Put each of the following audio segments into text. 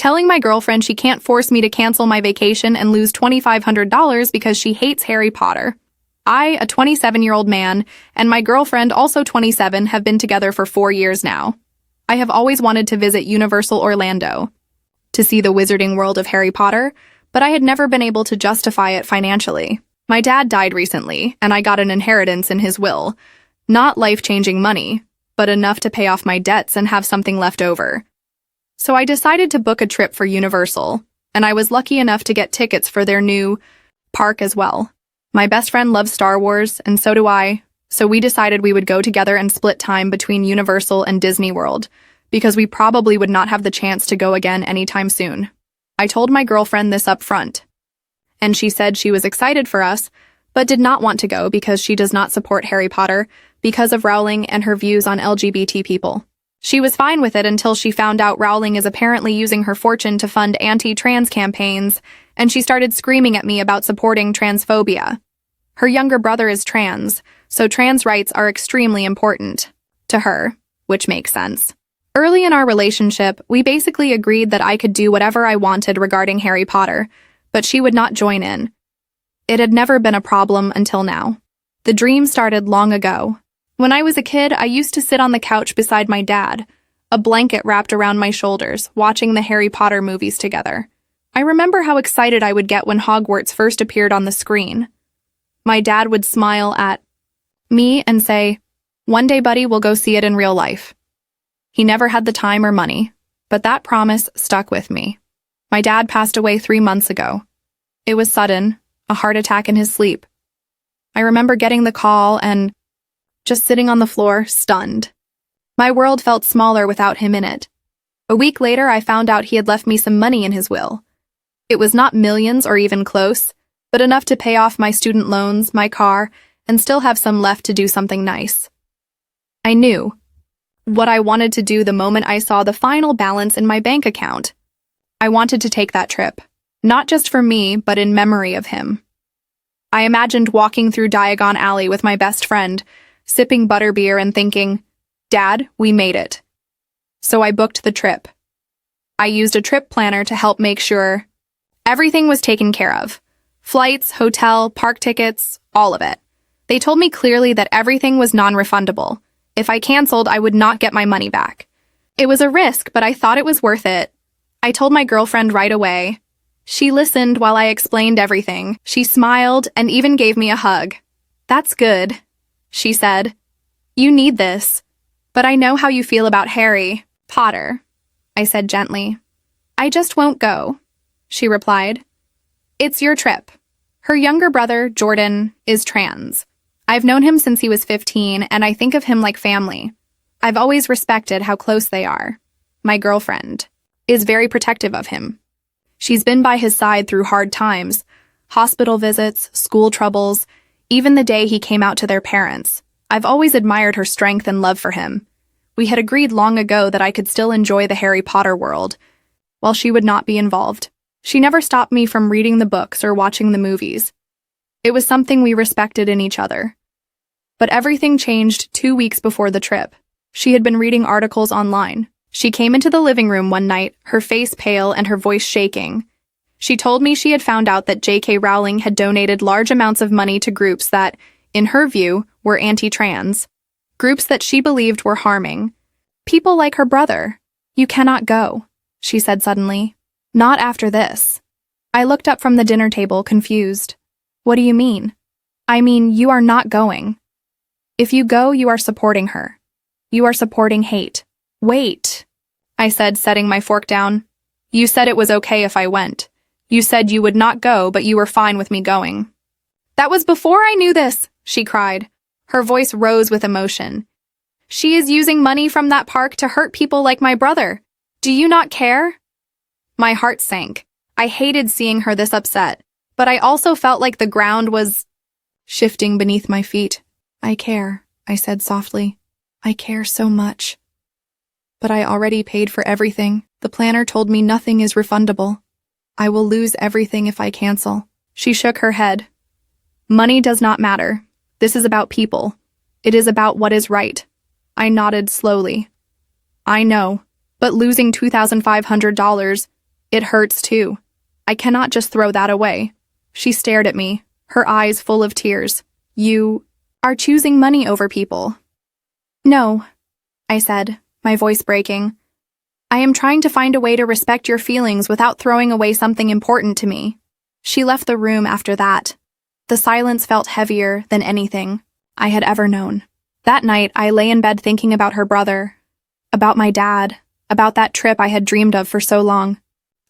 telling my girlfriend she can't force me to cancel my vacation and lose $2,500 because she hates Harry Potter. I, a 27-year-old man, and my girlfriend, also 27, have been together for 4 years now. I have always wanted to visit Universal Orlando to see the wizarding world of Harry Potter, but I had never been able to justify it financially. My dad died recently, and I got an inheritance in his will. Not life-changing money, but enough to pay off my debts and have something left over. So I decided to book a trip for Universal, and I was lucky enough to get tickets for their new park as well. My best friend loves Star Wars, and so do I, so we decided we would go together and split time between Universal and Disney World, because we probably would not have the chance to go again anytime soon. I told my girlfriend this up front, and she said she was excited for us, but did not want to go because she does not support Harry Potter because of Rowling and her views on LGBT people. She was fine with it until she found out Rowling is apparently using her fortune to fund anti-trans campaigns, and she started screaming at me about supporting transphobia. Her younger brother is trans, so trans rights are extremely important to her, which makes sense. Early in our relationship, we basically agreed that I could do whatever I wanted regarding Harry Potter, but she would not join in. It had never been a problem until now. The dream started long ago. When I was a kid, I used to sit on the couch beside my dad, a blanket wrapped around my shoulders, watching the Harry Potter movies together. I remember how excited I would get when Hogwarts first appeared on the screen. My dad would smile at me and say, "One day, buddy, we'll go see it in real life." He never had the time or money, but that promise stuck with me. My dad passed away 3 months ago. It was sudden, a heart attack in his sleep. I remember getting the call and just sitting on the floor, stunned. My world felt smaller without him in it. A week later, I found out he had left me some money in his will. It was not millions or even close, but enough to pay off my student loans, my car, and still have some left to do something nice. I knew what I wanted to do the moment I saw the final balance in my bank account. I wanted to take that trip, not just for me, but in memory of him. I imagined walking through Diagon Alley with my best friend, sipping butterbeer and thinking, "Dad, we made it." So I booked the trip. I used a trip planner to help make sure everything was taken care of. Flights, hotel, park tickets, all of it. They told me clearly that everything was non-refundable. If I canceled, I would not get my money back. It was a risk, but I thought it was worth it. I told my girlfriend right away. She listened while I explained everything. She smiled and even gave me a hug. "That's good," she said. "You need this. But I know how you feel about Harry Potter," I said gently. "I just won't go," she replied. "It's your trip." Her younger brother, Jordan, is trans. I've known him since he was 15, and I think of him like family. I've always respected how close they are. My girlfriend is very protective of him. She's been by his side through hard times, hospital visits, school troubles, even the day he came out to their parents. I've always admired her strength and love for him. We had agreed long ago that I could still enjoy the Harry Potter world, while she would not be involved. She never stopped me from reading the books or watching the movies. It was something we respected in each other. But everything changed 2 weeks before the trip. She had been reading articles online. She came into the living room one night, her face pale and her voice shaking. She told me she had found out that J.K. Rowling had donated large amounts of money to groups that, in her view, were anti-trans. Groups that she believed were harming people like her brother. "You cannot go," she said suddenly. "Not after this." I looked up from the dinner table, confused. "What do you mean?" "I mean, you are not going. If you go, you are supporting her. You are supporting hate." "Wait," I said, setting my fork down. "You said it was okay if I went. You said you would not go, but you were fine with me going." "That was before I knew this," she cried. Her voice rose with emotion. "She is using money from that park to hurt people like my brother. Do you not care?" My heart sank. I hated seeing her this upset, but I also felt like the ground was shifting beneath my feet. "I care," I said softly. "I care so much. But I already paid for everything. The planner told me nothing is refundable. I will lose everything if I cancel." She shook her head. "Money does not matter. This is about people. It is about what is right." I nodded slowly. "I know, but losing $2,500, It hurts too. I cannot just throw that away. She stared at me, her eyes full of tears. You are choosing money over people. No, I said, my voice breaking. I am trying to find a way to respect your feelings without throwing away something important to me. She left the room after that. The silence felt heavier than anything I had ever known. That night, I lay in bed thinking about her brother, about my dad, about that trip I had dreamed of for so long.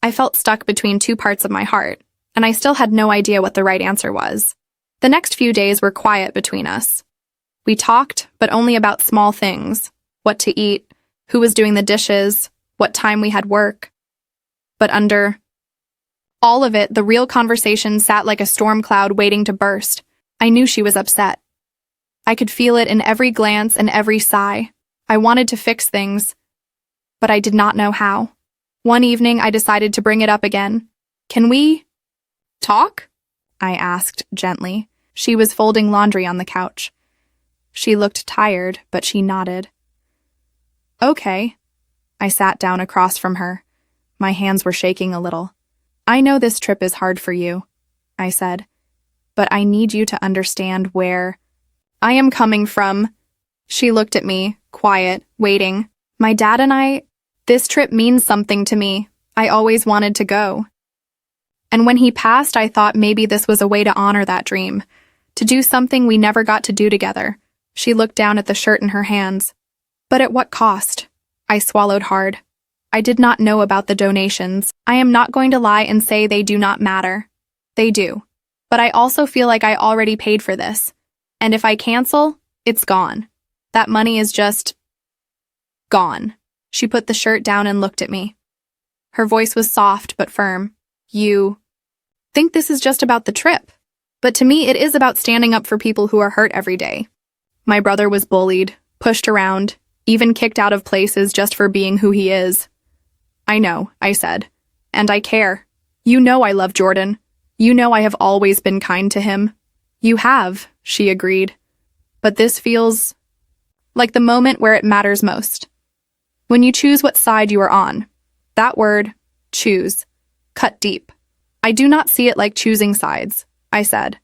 I felt stuck between two parts of my heart, and I still had no idea what the right answer was. The next few days were quiet between us. We talked, but only about small things: what to eat, who was doing the dishes, what time we had work. But under all of it, the real conversation sat like a storm cloud waiting to burst. I knew she was upset. I could feel it in every glance and every sigh. I wanted to fix things, but I did not know how. One evening, I decided to bring it up again. Can we talk? I asked gently. She was folding laundry on the couch. She looked tired, but she nodded. Okay. I sat down across from her. My hands were shaking a little. I know this trip is hard for you, I said, but I need you to understand where I am coming from. She looked at me, quiet, waiting. My dad and this trip means something to me. I always wanted to go. And when he passed, I thought maybe this was a way to honor that dream, to do something we never got to do together. She looked down at the shirt in her hands. But at what cost? I swallowed hard. I did not know about the donations. I am not going to lie and say they do not matter. They do. But I also feel like I already paid for this. And if I cancel, it's gone. That money is just gone. She put the shirt down and looked at me. Her voice was soft but firm. You think this is just about the trip, but to me it is about standing up for people who are hurt every day. My brother was bullied, pushed around, even kicked out of places just for being who he is. I know, I said, and I care. You know I love Jordan. You know I have always been kind to him. You have, she agreed. But this feels like the moment where it matters most. When you choose what side you are on. That word, choose, cut deep. I do not see it like choosing sides, I said.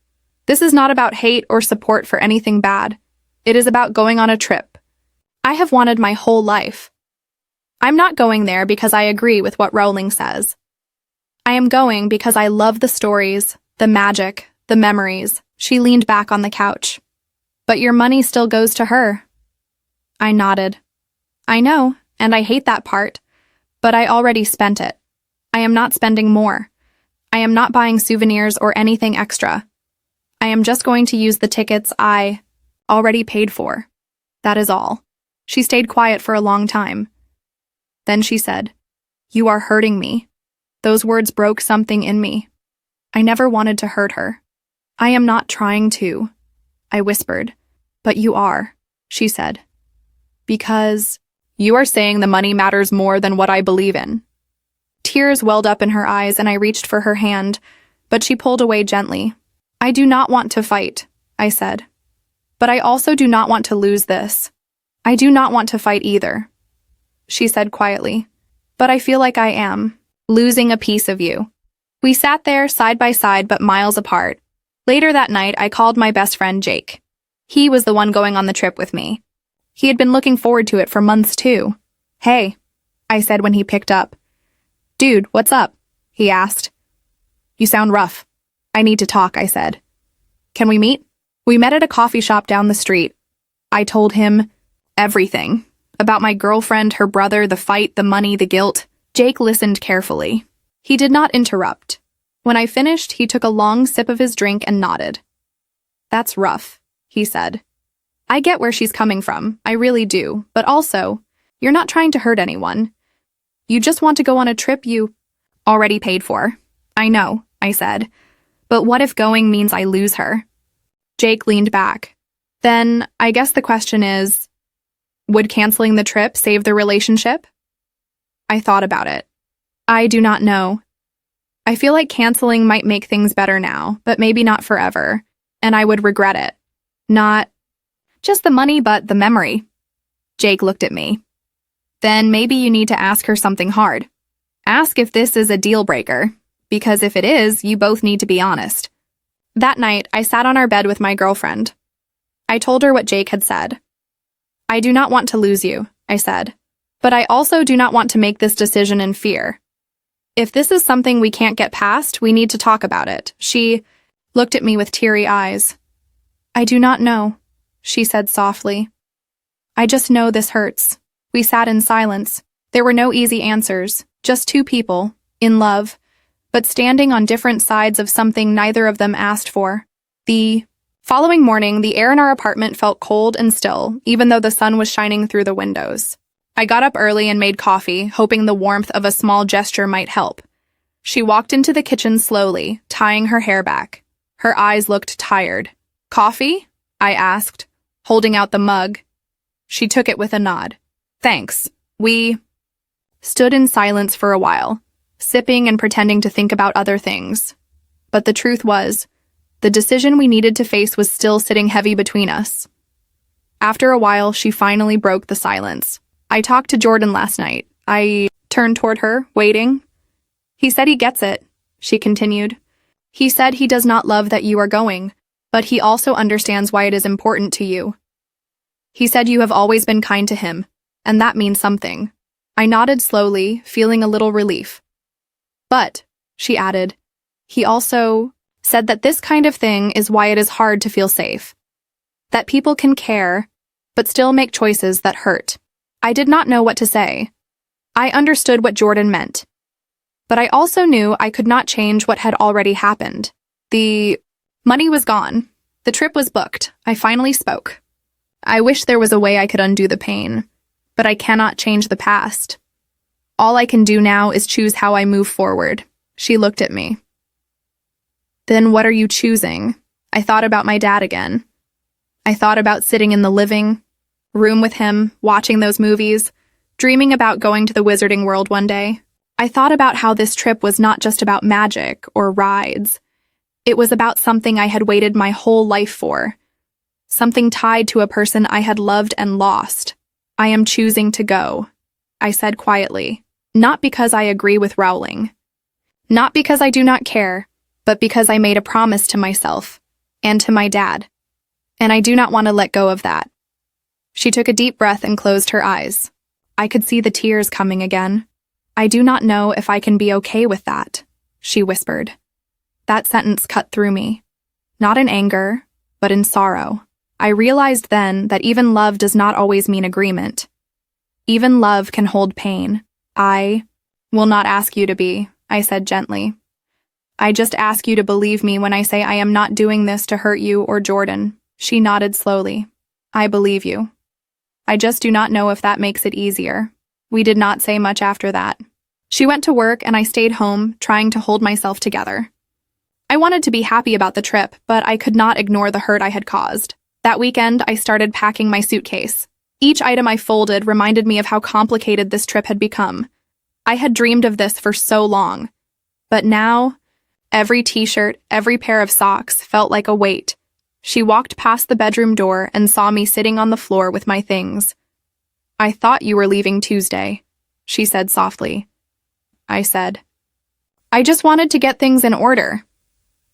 This is not about hate or support for anything bad. It is about going on a trip I have wanted my whole life. I'm not going there because I agree with what Rowling says. I am going because I love the stories, the magic, the memories. She leaned back on the couch. But your money still goes to her. I nodded. I know, and I hate that part, but I already spent it. I am not spending more. I am not buying souvenirs or anything extra. I am just going to use the tickets I already paid for. That is all. She stayed quiet for a long time. Then she said, "You are hurting me." Those words broke something in me. I never wanted to hurt her. I am not trying to, I whispered. But you are, she said. Because you are saying the money matters more than what I believe in. Tears welled up in her eyes and I reached for her hand, but she pulled away gently. I do not want to fight, I said. But I also do not want to lose this. I do not want to fight either, she said quietly. But I feel like I am, losing a piece of you. We sat there side by side but miles apart. Later that night, I called my best friend Jake. He was the one going on the trip with me. He had been looking forward to it for months too. Hey, I said when he picked up. Dude, what's up? He asked. You sound rough. I need to talk, I said. Can we meet? We met at a coffee shop down the street. I told him everything. About my girlfriend, her brother, the fight, the money, the guilt. Jake listened carefully. He did not interrupt. When I finished, he took a long sip of his drink and nodded. That's rough, he said. I get where she's coming from, I really do, but also, you're not trying to hurt anyone. You just want to go on a trip you already paid for. I know, I said, but what if going means I lose her? Jake leaned back. Then, I guess the question is, would canceling the trip save the relationship? I thought about it. I do not know. I feel like canceling might make things better now, but maybe not forever, and I would regret it. Not just the money, but the memory. Jake looked at me. Then maybe you need to ask her something hard. Ask if this is a deal breaker, because if it is, you both need to be honest. That night, I sat on our bed with my girlfriend. I told her what Jake had said. I do not want to lose you, I said, but I also do not want to make this decision in fear. If this is something we can't get past, we need to talk about it. She looked at me with teary eyes. I do not know, she said softly. I just know this hurts. We sat in silence. There were no easy answers, just two people, in love, but standing on different sides of something neither of them asked for. The following morning, the air in our apartment felt cold and still, even though the sun was shining through the windows. I got up early and made coffee, hoping the warmth of a small gesture might help. She walked into the kitchen slowly, tying her hair back. Her eyes looked tired. Coffee? I asked, holding out the mug. She took it with a nod. Thanks. We stood in silence for a while, sipping and pretending to think about other things. But the truth was, the decision we needed to face was still sitting heavy between us. After a while, she finally broke the silence. I talked to Jordan last night. I turned toward her, waiting. He said he gets it, she continued. He said he does not love that you are going, but he also understands why it is important to you. He said you have always been kind to him, and that means something. I nodded slowly, feeling a little relief. But, she added, he also said that this kind of thing is why it is hard to feel safe. That people can care, but still make choices that hurt. I did not know what to say. I understood what Jordan meant. But I also knew I could not change what had already happened. The money was gone. The trip was booked. I finally spoke. I wish there was a way I could undo the pain, but I cannot change the past. All I can do now is choose how I move forward. She looked at me. Then what are you choosing? I thought about my dad again. I thought about sitting in the living room with him, watching those movies, dreaming about going to the wizarding world one day. I thought about how this trip was not just about magic or rides. It was about something I had waited my whole life for. Something tied to a person I had loved and lost. I am choosing to go, I said quietly, not because I agree with Rowling. Not because I do not care, but because I made a promise to myself and to my dad. And I do not want to let go of that. She took a deep breath and closed her eyes. I could see the tears coming again. I do not know if I can be okay with that, she whispered. That sentence cut through me. Not in anger, but in sorrow. I realized then that even love does not always mean agreement. Even love can hold pain. I will not ask you to be, I said gently. I just ask you to believe me when I say I am not doing this to hurt you or Jordan. She nodded slowly. I believe you. I just do not know if that makes it easier. We did not say much after that. She went to work and I stayed home, trying to hold myself together. I wanted to be happy about the trip, but I could not ignore the hurt I had caused. That weekend, I started packing my suitcase. Each item I folded reminded me of how complicated this trip had become. I had dreamed of this for so long. But now, every t-shirt, every pair of socks felt like a weight. She walked past the bedroom door and saw me sitting on the floor with my things. I thought you were leaving Tuesday, she said softly. I said, I just wanted to get things in order.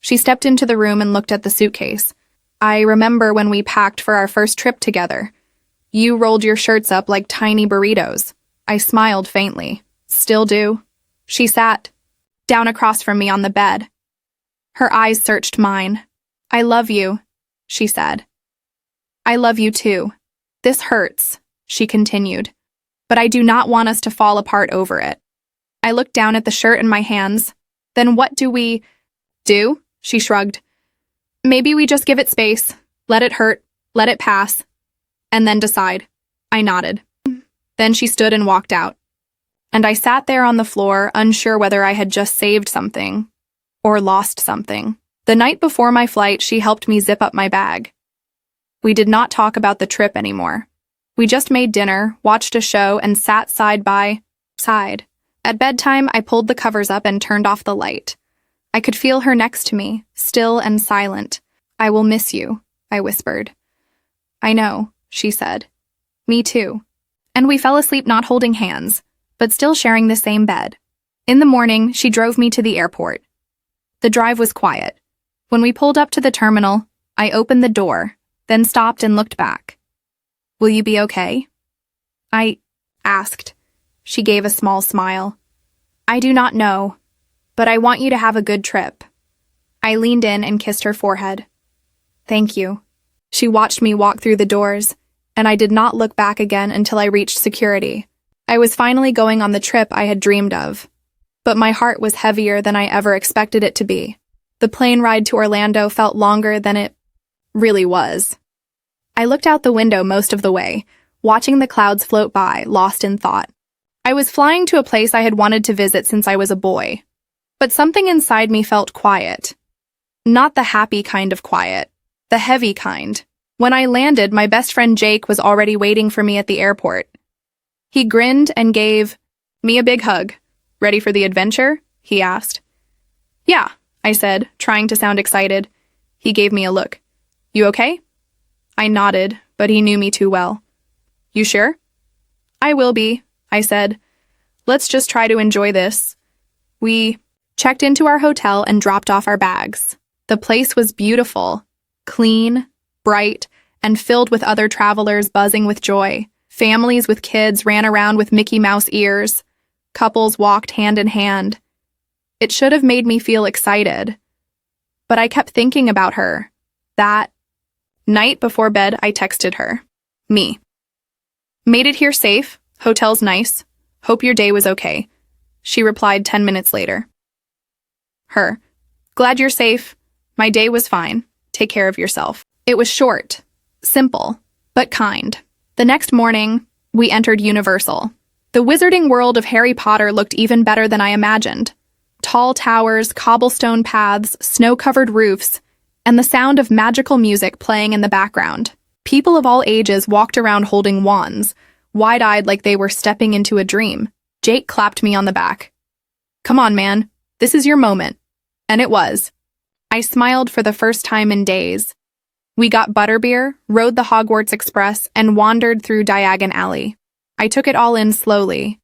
She stepped into the room and looked at the suitcase. I remember when we packed for our first trip together. You rolled your shirts up like tiny burritos. I smiled faintly. Still do. She sat down across from me on the bed. Her eyes searched mine. I love you, she said. I love you too. This hurts, she continued, but I do not want us to fall apart over it. I looked down at the shirt in my hands. Then what do we do? She shrugged. Maybe we just give it space, let it hurt, let it pass, and then decide. I nodded. Then she stood and walked out. And I sat there on the floor, unsure whether I had just saved something or lost something. The night before my flight, she helped me zip up my bag. We did not talk about the trip anymore. We just made dinner, watched a show, and sat side by side. At bedtime, I pulled the covers up and turned off the light. I could feel her next to me, still and silent. I will miss you, I whispered. I know, she said. Me too. And we fell asleep not holding hands, but still sharing the same bed. In the morning, she drove me to the airport. The drive was quiet. When we pulled up to the terminal, I opened the door, then stopped and looked back. "Will you be okay?" I asked. She gave a small smile. "I do not know, but I want you to have a good trip." I leaned in and kissed her forehead. "Thank you." She watched me walk through the doors, and I did not look back again until I reached security. I was finally going on the trip I had dreamed of. But my heart was heavier than I ever expected it to be. The plane ride to Orlando felt longer than it really was. I looked out the window most of the way, watching the clouds float by, lost in thought. I was flying to a place I had wanted to visit since I was a boy. But something inside me felt quiet. Not the happy kind of quiet, the heavy kind. When I landed, my best friend Jake was already waiting for me at the airport. He grinned and gave me a big hug. "Ready for the adventure?" he asked. "Yeah," I said, trying to sound excited. He gave me a look. "You okay?" I nodded, but he knew me too well. "You sure?" "I will be," I said. "Let's just try to enjoy this." We checked into our hotel and dropped off our bags. The place was beautiful, clean, bright, and filled with other travelers buzzing with joy. Families with kids ran around with Mickey Mouse ears. Couples walked hand in hand. It should have made me feel excited. But I kept thinking about her. That night before bed, I texted her. Me. "Made it here safe. Hotel's nice. Hope your day was okay." She replied 10 minutes later. Her. "Glad you're safe. My day was fine. Take care of yourself." It was short, simple, but kind. The next morning, we entered Universal. The wizarding world of Harry Potter looked even better than I imagined. Tall towers, cobblestone paths, snow-covered roofs, and the sound of magical music playing in the background. People of all ages walked around holding wands, wide-eyed like they were stepping into a dream. Jake clapped me on the back. "Come on, man. This is your moment." And it was. I smiled for the first time in days. We got butterbeer, rode the Hogwarts Express, and wandered through Diagon Alley. I took it all in slowly.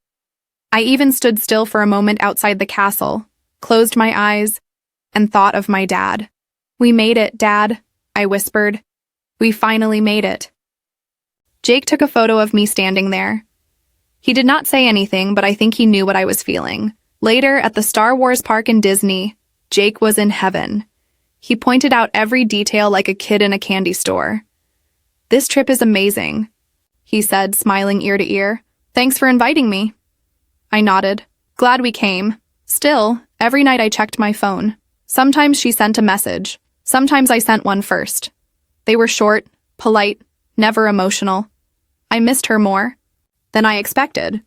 I even stood still for a moment outside the castle, closed my eyes, and thought of my dad. "We made it, Dad," I whispered. "We finally made it." Jake took a photo of me standing there. He did not say anything, but I think he knew what I was feeling. Later, at the Star Wars park in Disney, Jake was in heaven. He pointed out every detail like a kid in a candy store. "This trip is amazing," he said, smiling ear to ear. "Thanks for inviting me." I nodded. "Glad we came." Still, every night I checked my phone. Sometimes she sent a message. Sometimes I sent one first. They were short, polite, never emotional. I missed her more than I expected.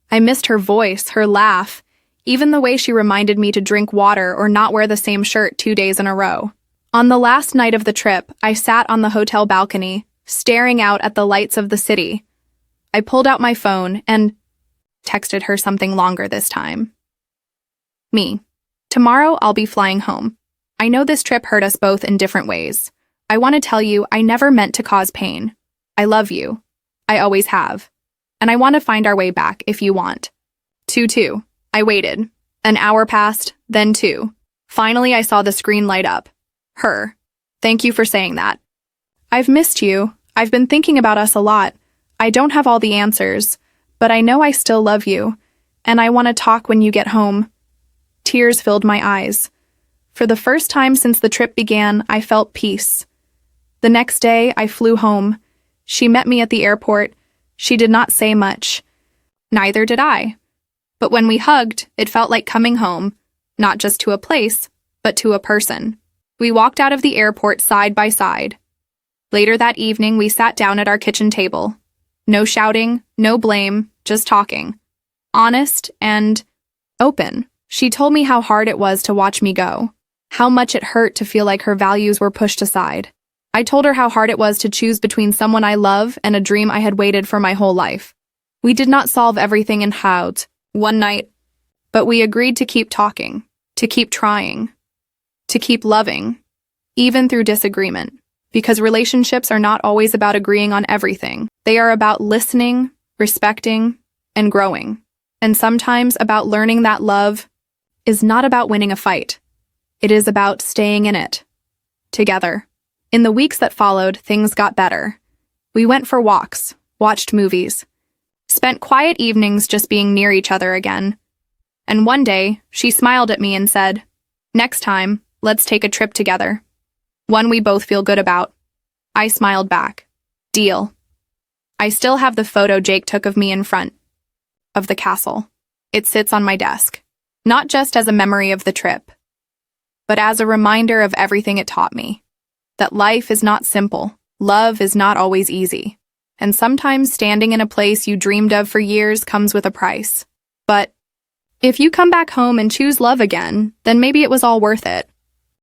I missed her voice, her laugh, even the way she reminded me to drink water or not wear the same shirt 2 days in a row. On the last night of the trip, I sat on the hotel balcony, staring out at the lights of the city. I pulled out my phone and texted her something longer this time. Me. "Tomorrow I'll be flying home. I know this trip hurt us both in different ways. I want to tell you I never meant to cause pain. I love you. I always have. And I want to find our way back if you want." 2-2. I waited. An hour passed, then 2. Finally, I saw the screen light up. Her. "Thank you for saying that. I've missed you. I've been thinking about us a lot. I don't have all the answers, but I know I still love you, and I want to talk when you get home." Tears filled my eyes. For the first time since the trip began, I felt peace. The next day, I flew home. She met me at the airport. She did not say much. Neither did I. But when we hugged, it felt like coming home, not just to a place, but to a person. We walked out of the airport side by side. Later that evening, we sat down at our kitchen table. No shouting, no blame, just talking. Honest and open. She told me how hard it was to watch me go, how much it hurt to feel like her values were pushed aside. I told her how hard it was to choose between someone I love and a dream I had waited for my whole life. We did not solve everything in Hout one night, but we agreed to keep talking, to keep trying, to keep loving, even through disagreement. Because relationships are not always about agreeing on everything. They are about listening, respecting, and growing. And sometimes about learning that love is not about winning a fight. It is about staying in it. Together. In the weeks that followed, things got better. We went for walks, watched movies, spent quiet evenings just being near each other again. And one day, she smiled at me and said, "Next time, let's take a trip together. One we both feel good about." I smiled back. Deal. I still have the photo Jake took of me in front of the castle. It sits on my desk, not just as a memory of the trip, but as a reminder of everything it taught me. That life is not simple, love is not always easy, and sometimes standing in a place you dreamed of for years comes with a price. But if you come back home and choose love again, then maybe it was all worth it.